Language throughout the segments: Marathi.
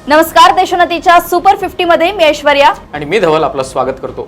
नमस्कार, देशोन्नतीच्या सुपर 50 मध्ये मी ऐश्वर्या आणि मी धवल आपलं स्वागत करतो।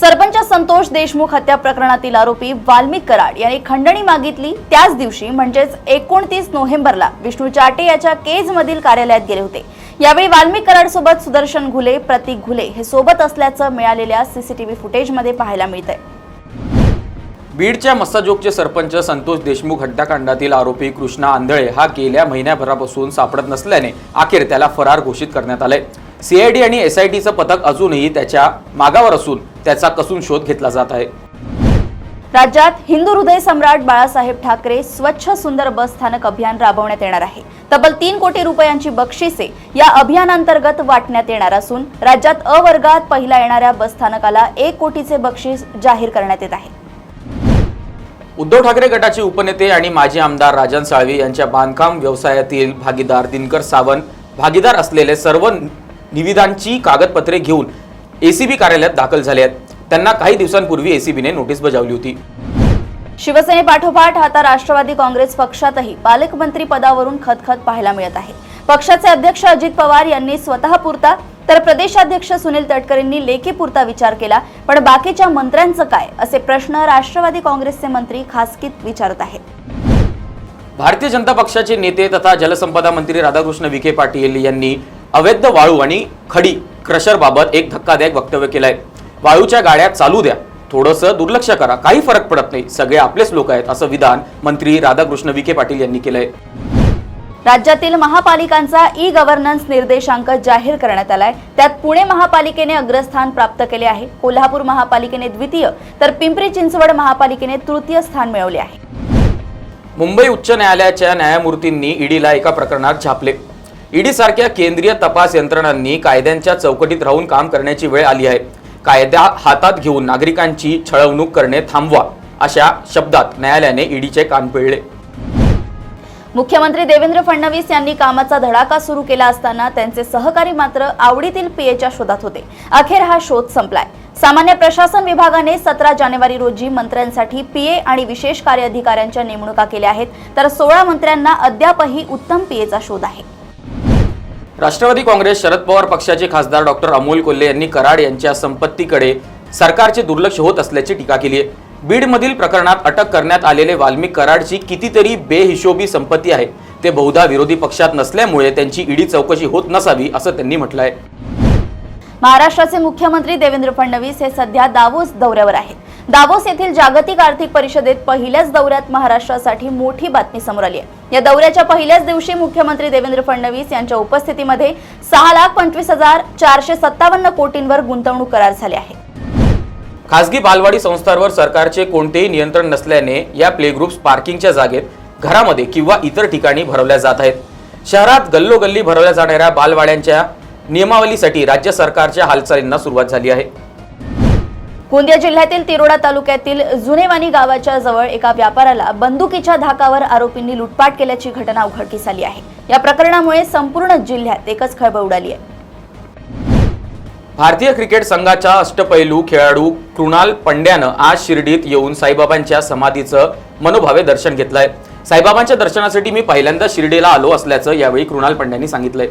सरपंच संतोष देशमुख हत्या प्रकरणातील आरोपी वाल्मिक कराड यांनी खंडणी मागितली त्याच दिवशी म्हणजेच 29 नोव्हेंबरला विष्णू चाटे याच्या केज मधील कार्यालयात गेले होते। यावेळी वाल्मिक कराड सोबत सुदर्शन घुले, प्रतीक घुले हे सोबत असल्याचं मिळालेल्या सीसीटीव्ही फुटेजमध्ये पाहायला मिळतंय। बीडच्या मस्साजोगचे सरपंच संतोष देशमुख हत्याकांडातील आरोपी कृष्णा आंधळे हा गेल्या महिन्याभरापासून सापडत नसल्याने अखेर त्याला फरार घोषित करण्यात आले। सीआयडी आणि एसआयटीचं पथक अजूनही त्याच्या मागावर असून त्याचा कसून शोध घेतला जात आहे। राज्यात हिंदू हृदय सम्राट बाळासाहेब ठाकरे स्वच्छ सुंदर बस स्थानक अभियान राबवण्यात येणार आहे। तब्बल 3 कोटी रुपयांची बक्षिसे या अभियानांतर्गत वाटण्यात येणार असून राज्यात अ वर्गात पहिला येणाऱ्या बस स्थानकाला 1 कोटीचे बक्षीस जाहीर करण्यात येत आहे। उद्धव ठाकरे गटाचे उपनेते आणि माजी आमदार राजन साळवी यांच्या बांधकाम व्यवसायातील भागीदार दिनकर सावंत भागीदार असलेले सर्व निविदांची कागदपत्रे घेऊन एसीबी कार्यालयात दाखल झाले आहेत। त्यांना काही दिवसांपूर्वी एसीबीने नोटीस बजावली होती। शिवसेनेपाठोपाठ आता राष्ट्रवादी काँग्रेस पक्षातही पालकमंत्री पदावरून खतखत पाहायला मिळत आहे। पक्षाचे अध्यक्ष अजित पवार यांनी स्वतःपुरता तर प्रदेशाध्यक्ष सुनील तटकरेंनी लेखीपुरता विचार केला, पण बाकीच्या मंत्र्यांचं काय असे प्रश्न राष्ट्रवादी काँग्रेसचे मंत्री खासगीत विचारत आहेत। भारतीय जनता पक्षाचे नेते तथा जलसंपदा मंत्री राधाकृष्ण विखे पाटील यांनी अवैध वाळू आणि खडी क्रशर बाबत एक धक्कादायक वक्तव्य केलंय। वाळूच्या गाड्या चालू द्या, थोडंसं दुर्लक्ष करा, काही फरक पडत नाही, सगळे आपलेच लोक आहेत असं विधान मंत्री राधाकृष्ण विखे पाटील यांनी केलंय। राज्यातील महापालिकांचा ई गव्हर्नन्स निर्देशांक जाहीर करण्यात आलाय। त्यात पुणे महापालिकेने अग्रस्थान प्राप्त केले आहे, कोल्हापूर महापालिकेने द्वितीय तर पिंपरी चिंचवड महापालिकेने तृतीय स्थान मिळवले आहे। मुंबई उच्च न्यायालयाच्या न्यायमूर्तींनी ईडीला एका प्रकरणात झापले। ईडी सारख्या केंद्रीय तपास यंत्रणांनी कायद्यांच्या चौकटीत राहून काम करण्याची वेळ आली आहे। कायदा हातात घेऊन नागरिकांची छळवणूक करणे थांबवा अशा शब्दात न्यायालयाने ईडीचे कान पिळले। मुख्यमंत्री देवेंद्र फडणवीस यांनी कामाचा धडाका सुरू केला असताना त्यांचे सहकारी मात्र आवडीतील पीएच्या शोधात होते। अखेर हा शोध संपलाय। सामान्य प्रशासन विभागाने 17 जानेवारी रोजी मंत्र्यांसाठी पीए आणि विशेष कार्य अधिकाऱ्यांच्या नेमणुका केल्या आहेत, तर 16 मंत्र्यांना अद्यापही उत्तम पीएचा शोध आहे। राष्ट्रवादी काँग्रेस शरद पवार पक्षाचे खासदार डॉक्टर अमोल कोल्हे यांनी कराड यांच्या संपत्तीकडे सरकारचे दुर्लक्ष होत असल्याची टीका केली आहे। बीडमधील प्रकरणात अटक करण्यात आलेले वाल्मिक कराडची कितीतरी बेहिशोबी संपत्ती आहे, ते बहुधा विरोधी पक्षात नसल्यामुळे त्यांची ईडी चौकशी होत नसावी असं त्यांनी म्हटलंय। महाराष्ट्राचे मुख्यमंत्री देवेंद्र फडणवीस हे सध्या दावोस दौऱ्यावर आहेत। दावोस येथील जागतिक आर्थिक परिषदेत पहिल्याच दौऱ्यात महाराष्ट्रासाठी मोठी बातमी समोर आली आहे। या दौऱ्याच्या पहिल्याच दिवशी मुख्यमंत्री देवेंद्र फडणवीस यांच्या उपस्थितीमध्ये 6,25,457 कोटींवर गुंतवणूक करार झाले आहे। खासगी बालवाडी संस्थांवर सरकारचे कोणतेही नियंत्रण नसल्याने या प्ले ग्रुप्स पार्किंगच्या जागेत घरामध्ये किंवा इतर ठिकाणी भरवल्या जात आहेत। शहरात गल्लोगल्ली भरवल्या जाणाऱ्या बालवाड्यांच्या नियमावलीसाठी राज्य सरकारच्या हालचालींना सुरुवात झाली आहे। गोंदिया जिल्ह्यातील तिरोडा तालुक्यातील जुनेवानी गावाच्या जवळ एका व्यापाऱ्याला बंदुकीच्या धाकावर आरोपींनी लुटपाट केल्याची घटना उघडकीस आली आहे। या प्रकरणामुळे संपूर्ण जिल्ह्यात एकच खळबळ उडाली आहे। भारतीय क्रिकेट संघाचा अष्टपैलू खेळाडू कृणाल पंड्यानं आज शिर्डीत येऊन साईबाबांच्या समाधीचं मनोभावे दर्शन घेतलंय। साईबाबांच्या दर्शनासाठी मी पहिल्यांदा शिर्डीला आलो असल्याचं यावेळी कृणाल पंड्यांनी सांगितलंय।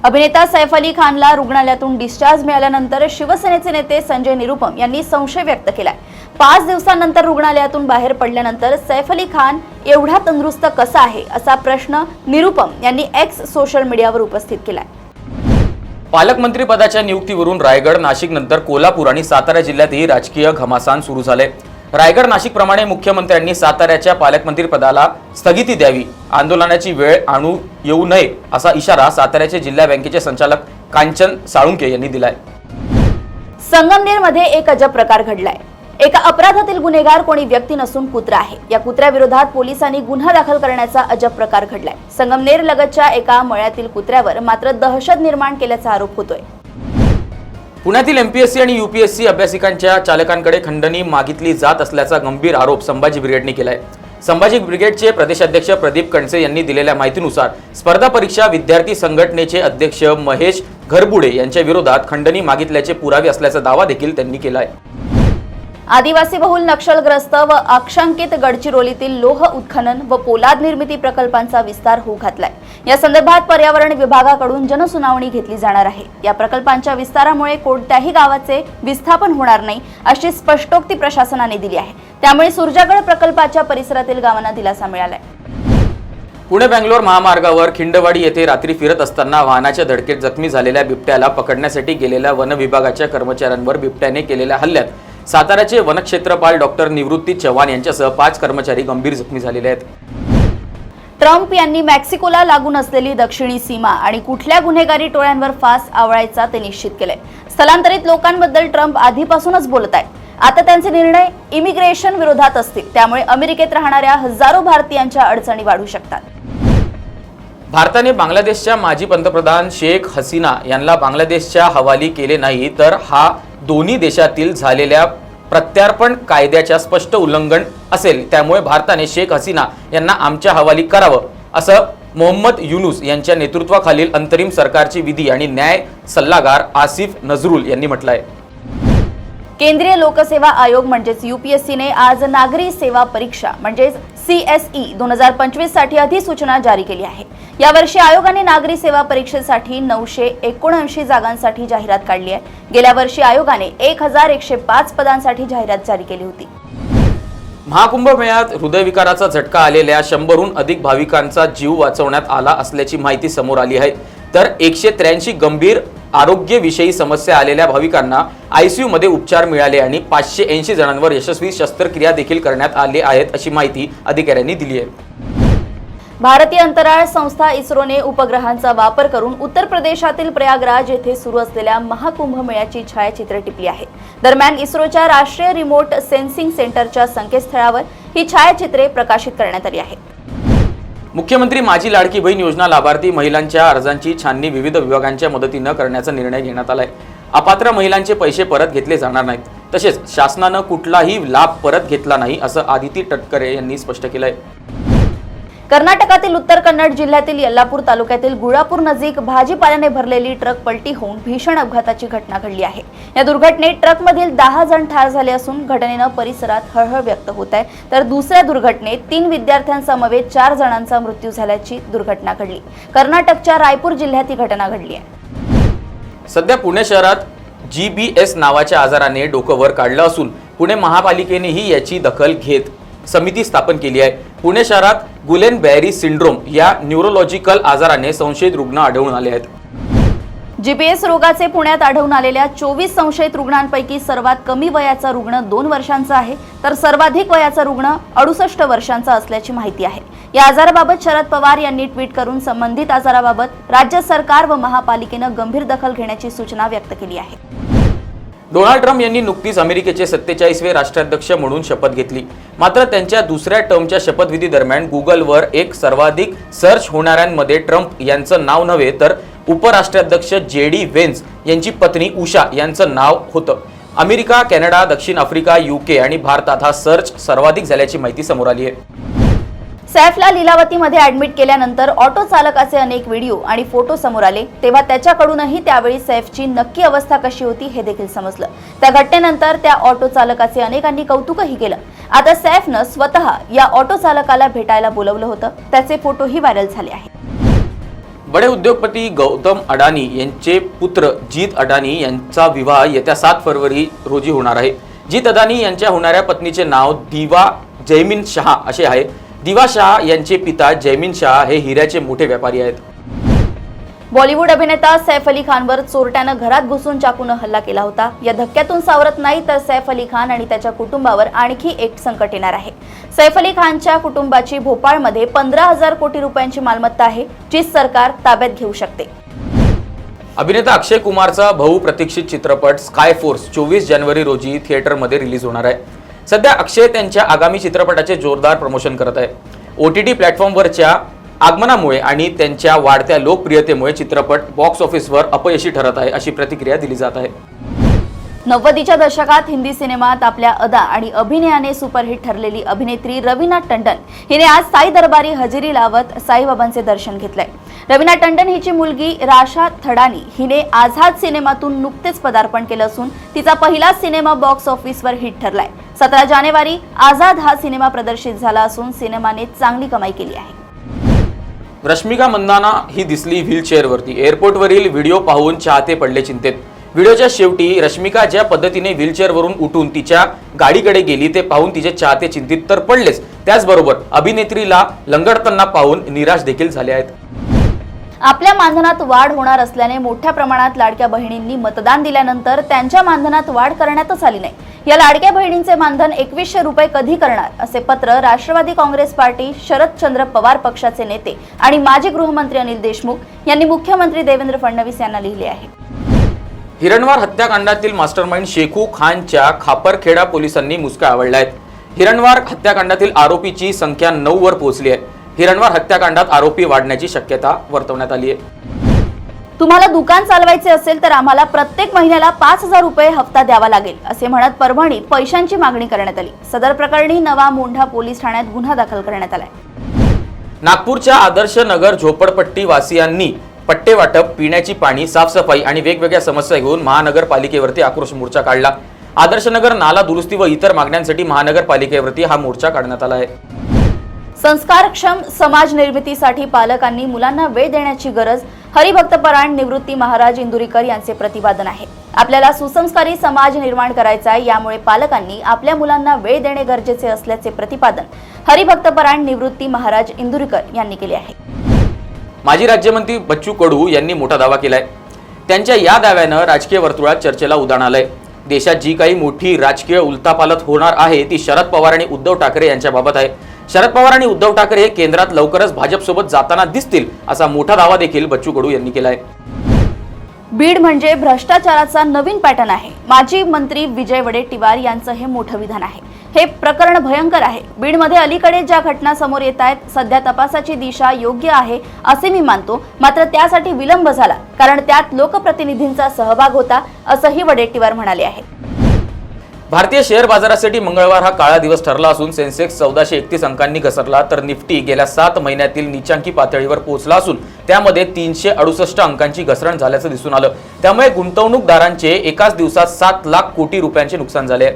अभिनेता सैफ अली खानला रुग्णालयातून डिस्चार्ज मिळाल्यानंतर शिवसेनेचे नेते संजय निरुपम यांनी संशय व्यक्त केलाय। 5 दिवसांनंतर रुग्णालयातून बाहेर पडल्यानंतर सैफ अली खान एवढा तंदुरुस्त कसा आहे असा प्रश्न निरुपम यांनी एक्स सोशल मीडियावर उपस्थित केलाय। पालकमंत्री पदाच्या नियुक्तीवरून रायगड, नाशिक नंतर कोल्हापूर आणि सातारा जिल्ह्यातही राजकीय घमासान सुरू झाले। रायगड, नाशिक प्रमाणे मुख्यमंत्र्यांनी साताऱ्याच्या पालकमंत्री पदाला स्थगिती द्यावी, आंदोलनाची वेळ आणू येऊ नये असा इशारा साताऱ्याचे जिल्हा बँकेचे संचालक कांचन साळुंके यांनी दिलाय। संगमनेरमध्ये एक अजब प्रकार घडलाय। एका अपराधातील गुन्हेगार कोणी व्यक्ती नसून कुत्रा आहे। या कुत्र्याविरोधात पोलिसांनी गुन्हा दाखल करण्याचा अजब प्रकार घडलाय। संगमनेर लगतच्या एका मळ्यातील कुत्र्यावर मात्र दहशत निर्माण केल्याचा आरोप होतोय। पुण्यातील एमपीएससी आणि यूपीएससी अभ्यासिकांच्या चालकांकडे खंडणी मागितली जात असल्याचा गंभीर आरोप संभाजी ब्रिगेडने केलाय। संभाजी ब्रिगेडचे प्रदेशाध्यक्ष प्रदीप कणसे यांनी दिलेल्या माहितीनुसार स्पर्धा परीक्षा विद्यार्थी संघटनेचे अध्यक्ष महेश घरबुडे यांच्या विरोधात खंडणी मागितल्याचे पुरावे असल्याचा दावा देखील त्यांनी केलाय। आदिवासी बहुल नक्षलग्रस्त व आक्षांकित गडचिरोलीतील लोह उत्खनन व पोलाद निर्मिती प्रकल्पांचा विस्तार होऊ घातलाय। या संदर्भात पर्यावरण विभागाकडून जनसुनावणी घेतली जाणार आहे। या प्रकल्पांच्या विस्तारामुळे कोणत्याही गावाचे विस्थापन होणार नाही अशी स्पष्टोक्ती प्रशासनाने दिली आहे। त्यामुळे सुरजागड प्रकल्पाच्या परिसरातील गावांना दिलासा मिळालाय। पुणे बेंगलोर महामार्गावर खिंडवाडी येथे रात्री फिरत असताना वाहनाच्या धडकेत जखमी झालेल्या बिबट्याला पकडण्यासाठी गेलेल्या वन विभागाच्या कर्मचाऱ्यांवर बिबट्याने केलेल्या हल्ल्यात साताऱ्याचे वनक्षेत्रपाल डॉक्टर निवृत्ती चव्हाण यांच्यासह 5 कर्मचारी गंभीर जखमी झालेले आहेत। ट्रम्प यांनी मेक्सिकोला लागून असलेली दक्षिणी सीमा आणि कुठल्या गुन्हेगारी टोळ्यांवर फास आवळायचा ते निश्चित केलंय। स्थलांतरित लोकांबद्दल ट्रम्प आधीपासूनच बोलत आहेत। आता त्यांचे निर्णय इमिग्रेशन विरोधात असतील, त्यामुळे अमेरिकेत राहणाऱ्या हजारो भारतीयांच्या अडचणी वाढू शकतात। भारताने बांगलादेशच्या माजी पंतप्रधान शेख हसीना यांना बांगलादेशच्या हवाली केले नाही, तर हा दोन्ही देशातील झालेल्या प्रत्यार्पण कायद्याच्या स्पष्ट उल्लंघन असेल। त्यामुळे भारताने शेख हसीना यांना आमच्या हवाली करावं, असं मोहम्मद युनुस यांच्या नेतृत्वाखालील अंतरिम सरकारचे विधी आणि न्याय सल्लागार आसिफ नजरुल यांनी म्हटलं आहे। केंद्रीय लोकसेवा आयोग म्हणजेच यूपीएससीने आज नागरी सेवा परीक्षा म्हणजेच CSE 2025 साठी अधिसूचना जारी केली आहे। यावर्षी आयोगाने नागरी सेवा परीक्षेसाठी 979 जागांसाठी जाहिरात काढली आहे। गेल्या वर्षी आयोगाने 1105 पदांसाठी जाहिरात जारी केली होती। महाकुंभमेळ्यात हृदयविकाराचा झटका आलेल्या 100हून अधिक भाविकांचा जीव वाचवण्यात आला असल्याची माहिती समोर आली आहे। तर 183 गंभीर आरोग्यविषयी समस्या आलेल्या भाविकांना ICU मध्ये उपचार मिळाले आणि 580 जणांवर यशस्वी शस्त्रक्रिया देखील करण्यात आली आहेत, अशी माहिती अधिकाऱ्यांनी दिली आहे। भारतीय अंतराळ संस्था इस्रोने उपग्रहांचा वापर करून उत्तर प्रदेशातील प्रयागराज येथे सुरू असलेल्या महाकुंभमेळ्याची छायाचित्रे टिपली आहे। दरम्यान इस्रोच्या राष्ट्रीय रिमोट सेन्सिंग सेंटरच्या संकेतस्थळावर ही छायाचित्रे प्रकाशित करण्यात आली आहेत। मुख्यमंत्री माझी लाडकी बहीण योजना लाभार्थी महिलांच्या अर्जांची छाननी विविध विभागांच्या मदतीने करण्याचा निर्णय घेण्यात आलाय। अपात्र महिलांचे पैसे परत घेतले जाणार नाहीत, तसेच शासनाने कुठलाही लाभ परत घेतला नाही, असं आदिती तटकरे यांनी स्पष्ट केलंय। कर्नाटकातील उत्तर कन्नड जिल्ह्यातील यल्लापूर तालुक्यातील गुळापूर नजीक भाजीपाल्याने भरलेली ट्रक पलटी होऊन भीषण अपघाताची घटना घडली आहे। या दुर्घटनेत ट्रकमधील 10 जण ठार झाले असून घटनेनं परिसरात हळहळ व्यक्त होत आहे। तर दुसऱ्या दुर्घटनेत 3 विद्यार्थ्यांसमवेत 4 जणांचा मृत्यू झाल्याची दुर्घटना घडली। कर्नाटकच्या रायपूर जिल्ह्यात ही घटना घडली आहे। सध्या पुणे शहरात GBS नावाच्या आजाराने डोकं वर काढलं असून पुणे महापालिकेनेही याची दखल घेत समिती स्थापन केली आहे। पुणे शहरात गुलेन-बॅरी सिंड्रोम या न्यूरोलॉजिकल आजाराने संशयित रुग्ण आढळून आले आहेत। GPS रोगाचे पुण्यात आढळून आलेल्या 24 संशयित रुग्णांपैकी सर्वात कमी वयाचा रुग्ण 2 वर्षांचा आहे, तर सर्वाधिक वयाचा रुग्ण 68 वर्षांचा असल्याची माहिती आहे। या आजाराबाबत शरद पवार यांनी ट्विट करून संबंधित आजाराबाबत राज्य सरकार व महापालिकेने गंभीर दखल घेण्याची सूचना व्यक्त केली आहे। डोनाल्ड ट्रम्प यांनी नुकतीच अमेरिकेचे 47वे राष्ट्राध्यक्ष म्हणून शपथ घेतली। मात्र त्यांच्या दुसऱ्या टर्मच्या शपथविधी दरम्यान गुगलवर एक सर्वाधिक सर्च होणाऱ्यांमध्ये ट्रम्प यांचं नाव नव्हे, तर उपराष्ट्राध्यक्ष JD व्हेन्स यांची पत्नी उषा यांचं नाव होतं। अमेरिका, कॅनडा, दक्षिण आफ्रिका, UK आणि भारतात हा सर्च सर्वाधिक झाल्याची माहिती समोर आली आहे। सैफला लीलावतीमध्ये ऍडमिट केल्यानंतर ऑटो चालकाचे अनेक व्हिडिओ आणि फोटो समोर आले, तेव्हा त्याच्याकडूनही त्यावेळी सैफची नक्की अवस्था कशी होती हे देखील समजलं। त्या घटनेनंतर त्या ऑटो चालकाचे अनेकांनी कौतुकही केलं। आता सैफनं स्वतः या ऑटो चालकाला भेटायला बोलवलं होतं, त्याचे फोटोही व्हायरल झाले आहेत। बडे उद्योगपती गौतम अडानी यांचे पुत्र जीत अडानी यांचा विवाह येत्या 7 फरवरी रोजी होणार आहे। जीत अडानी यांच्या होणाऱ्या पत्नीचे नाव दिवा जयमीन शाह असे आहे। दिवा शाह यांचे पिता जयमीन शाह हे हिऱ्याचे मोठे व्यापारी आहेत। बॉलिवूड अभिनेता सैफ अली खानवर चोरट्यानं घरात घुसून चाकून हल्ला केला होता। या धक्क्यातून सावरत नाही तर सैफ अली खान आणि त्याच्या कुटुंबावर आणखी एक संकट येणार आहे। सैफ अली खानच्या कुटुंबाची भोपाळमध्ये 15,000 कोटी रुपयांची मालमत्ता आहे, जी सरकार ताब्यात घेऊ शकते। अभिनेता अक्षय कुमारचा बहुप्रतीक्षित चित्रपट स्काय फोर्स 24 जानेवारी रोजी थिएटरमध्ये रिलीज होणार आहे। सध्या अक्षय त्यांच्या आगामी चित्रपटाचे जोरदार प्रमोशन करत आहे। OTT प्लॅटफॉर्मवरच्या आगमनामुळे आणि त्यांच्या वाढत्या लोकप्रियतेमुळे चित्रपट बॉक्स ऑफिसवर अपयशी ठरत आहे, अशी प्रतिक्रिया दिली जात आहे। 90च्या दशकात हिंदी सिनेमात आपल्या अदा आणि अभिनयाने सुपरहिट ठरलेली अभिनेत्री रवीना टंडन हिने आज साई दरबारी हजेरी लावत साईबाबांचे दर्शन घेतलंय. रवीना टंडन हिची मुलगी राशा थडानी हिने आझाद सिनेमातून नुकतेच पदार्पण केलं असून तिचा पहिला सिनेमा बॉक्स ऑफिसवर हिट ठरलाय. 17 जानेवारी आझाद हा सिनेमा प्रदर्शित झाला असून सिनेमाने चांगली कमाई केली आहे. रश्मिका मंदाना ही दिसली व्हीलचेअरवरती. एअरपोर्टवरील व्हिडिओ पाहून चाहते पडले चिंतेत. व्हिडिओच्या शेवटी रश्मिका ज्या पद्धतीने व्हीलचेअरवरून उठून तिच्या गाडीकडे गेली ते पाहून तिचे चाहते चिंतित तर पडलेच, त्याचबरोबर अभिनेत्रीला लंगडताना पाहून निराश देखील झाले आहेत. आपल्या मानधनात वाढ होणार असल्याने मोठ्या प्रमाणात लाडक्या बहिणींनी मतदान दिल्यानंतर त्यांच्या मानधनात वाढ करण्यातच आली नाही. या लाडक्या बहिणींचे मानधन 2100 रुपये कधी करणार असे पत्र राष्ट्रवादी काँग्रेस पार्टी, शरदचंद्र पवार पक्षाचे नेते आणि माजी गृहमंत्री अनिल देशमुख यांनी मुख्यमंत्री देवेंद्र फडणवीस यांना लिहिले आहे. हिरणवार हत्याकांडातील मास्टरमाइंड शेखू खानच्या खापरखेडा पोलिसांनी मुसक्या आवळल्या आहेत. हिरणवार हत्याकांडातील आरोपीची संख्या 9 वर पोहोचली आहे. हिरणवार हत्याकांडात आरोपी वाढण्याची शक्यता वर्तवण्यात आली आहे. तुम्हाला दुकान चालवायचे असेल तर आम्हाला प्रत्येक महिन्याला 5000 रुपये हप्ता द्यावा लागेल असे म्हणत परभणीत पैशांची मागणी करण्यात आली. सदर प्रकरणी नवा मोंढा पोलीस ठाण्यात गुन्हा दाखल करण्यात आलाय. नागपूरच्या आदर्श नगर झोपडपट्टी वासियांनी पट्टे वाटप, पिण्याची पाणी, साफसफाई आणि वेगवेगळ्या समस्या घेऊन महानगरपालिकेवरती आक्रोश मोर्चा काढला. आदर्शनगर नाला दुरुस्ती व इतर मागण्यांसाठी महानगरपालिकेवरती हा मोर्चा काढण्यात आला आहे. संस्कारक्षम समाज निर्मितीसाठी पालकांनी मुलांना वेळ देण्याची गरज हरिभक्तपरायण निवृत्ती महाराज इंदुरीकर यांचे प्रतिपादन आहे. आपल्याला सुसंस्कारी समाज निर्माण करायचा आहे, यामुळे पालकांनी आपल्या मुलांना वेळ देणे गरजेचे असल्याचे प्रतिपादन हरिभक्तपरायण निवृत्ती महाराज इंदुरीकर यांनी केले आहे. माजी राज्यमंत्री बच्चू कडू यांनी मोठा दावा केलाय. त्यांच्या या दाव्यानं राजकीय वर्तुळात चर्चेला उधाण आलंय. देशात जी काही मोठी राजकीय उलथापालथ होणार आहे ती शरद पवार आणि उद्धव ठाकरे यांच्याबाबत आहे. शरद पवार आणि उद्धव ठाकरे हे केंद्रात लवकरच भाजपसोबत जाताना दिसतील असा मोठा दावा देखील बच्चू कडू यांनी केलाय. बीड म्हणजे भ्रष्टाचाराचा नवीन पॅटर्न आहे. माजी मंत्री विजय वडेट्टीवार यांचं हे मोठं विधान आहे. हे प्रकरण भयंकर आहे. बीडमध्ये अलीकडे ज्या घटना समोर येत आहेत, सध्या तपासाची दिशा योग्य आहे असे मी मानतो. मात्र त्यासाठी विलंब झाला, कारण त्यात लोकप्रतिनिधींचा सहभाग होता असंही वडेट्टीवार म्हणाले आहेत. भारतीय शेअर बाजारासाठी मंगळवार हा काळा दिवस ठरला असून सेन्सेक्स 1431 अंकांनी घसरला तर निफ्टी गेल्या 7 महिन्यातील नीचांकी पातळीवर पोहोचला असून त्यामध्ये 368 अंकांची घसरण झाल्याचं दिसून आलं. त्यामुळे गुंतवणूकदारांचे एकाच दिवसात 7 लाख कोटी रुपयांचे नुकसान झाले.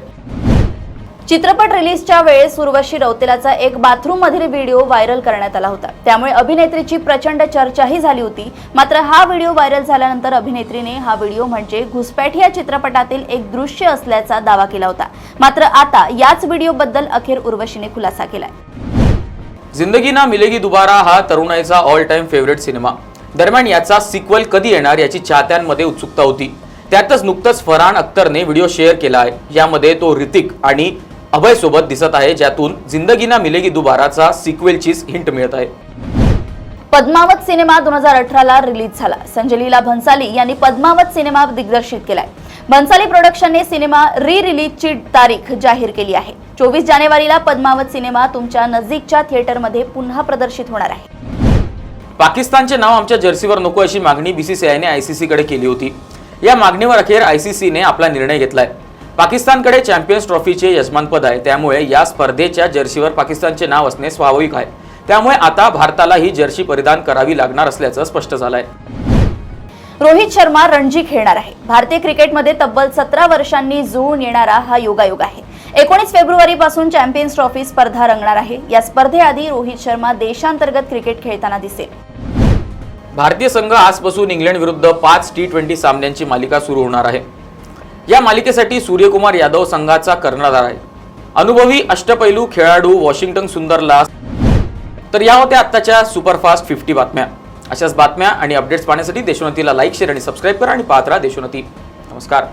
चित्रपट रिलीजच्या वेळेस उर्वशी रौतेलाचा एक बाथरूम मधील व्हिडिओ व्हायरल करण्यात आला होता. त्यामुळे अभिनेत्रीची प्रचंड चर्चाही झाली होती. मात्र हा व्हिडिओ व्हायरल झाल्यानंतर अभिनेत्रीने हा व्हिडिओ म्हणजे घुसपैठ या चित्रपटातील एक दृश्य असल्याचा दावा केला होता. मात्र आता याच व्हिडिओबद्दल अखेर उर्वशीने खुलासा केलाय. जिंदगी ना मिलेगी दुबारा हा तरुणाईचा ऑल टाइम फेवरेट सिनेमा. दरम्यान याचा सिक्वल कधी येणार याची चाहत्यांमध्ये उत्सुकता होती. त्यातच नुकतंच फरहान अख्तरने व्हिडिओ शेअर केला आहे. यामध्ये तो ऋतिक आणि अभय सोबत दिसत आहे, ज्यातून जिंदगी ना मिलेगी दुबाराचा सिक्वेलची हिंट मिळत आहे. पद्मावत सिनेमा 2018 ला रिलीज झाला. संजय लीला भंसाली यांनी पद्मावत सिनेमा दिग्दर्शित केलाय. भंसाली प्रोडक्शनने सिनेमा रिलीजची तारीख जाहीर केली आहे. 24 जानेवारीला पद्मावत सिनेमा तुमच्या नजीकच्या थिएटरमध्ये पुन्हा प्रदर्शित होणार आहे. पाकिस्तानचे नाव आमच्या जर्सीवर नको अशी मागणी बीसीसीआयने आयसीसीकडे केली होती. या मागणीवर अखेर आयसीसीने आपला निर्णय घेतलाय. पाकिस्तानकडे चॅम्पियन्स ट्रॉफीचे यजमानपद आहे, त्यामुळे या स्पर्धेच्या जर्सीवर पाकिस्तानचे नाव असणे स्वाभाविक आहे. त्यामुळे आता भारताला ही जर्सी परिधान करावी लागणार असल्याचं स्पष्ट झालंय. रोहित शर्मा रणजी खेळणार आहे. भारतीय क्रिकेटमध्ये तब्बल 17 वर्षांनी जुळून येणारा हा योगायोग आहे. 19 फेब्रुवारीपासून चॅम्पियन्स ट्रॉफी स्पर्धा रंगणार आहे. या स्पर्धेआधी रोहित शर्मा देशांतर्गत क्रिकेट खेळताना दिसेल. भारतीय संघ आजपासून इंग्लंड विरुद्ध 5 T20 सामन्यांची मालिका सुरू होणार आहे. या मालिकेसाठी सूर्यकुमार यादव संघाचा कर्णधार आहे. अनुभवी अष्टपैलू खेळाडू वॉशिंग्टन सुंदरला. तर या होत्या आत्ताच्या सुपरफास्ट 50 बातम्या. अशाच बातम्या आणि अपडेट्स पाहण्यासाठी देशोन्नतीला लाईक, शेअर आणि सबस्क्राईब करा आणि पाहत राहा देशोन्नती. नमस्कार.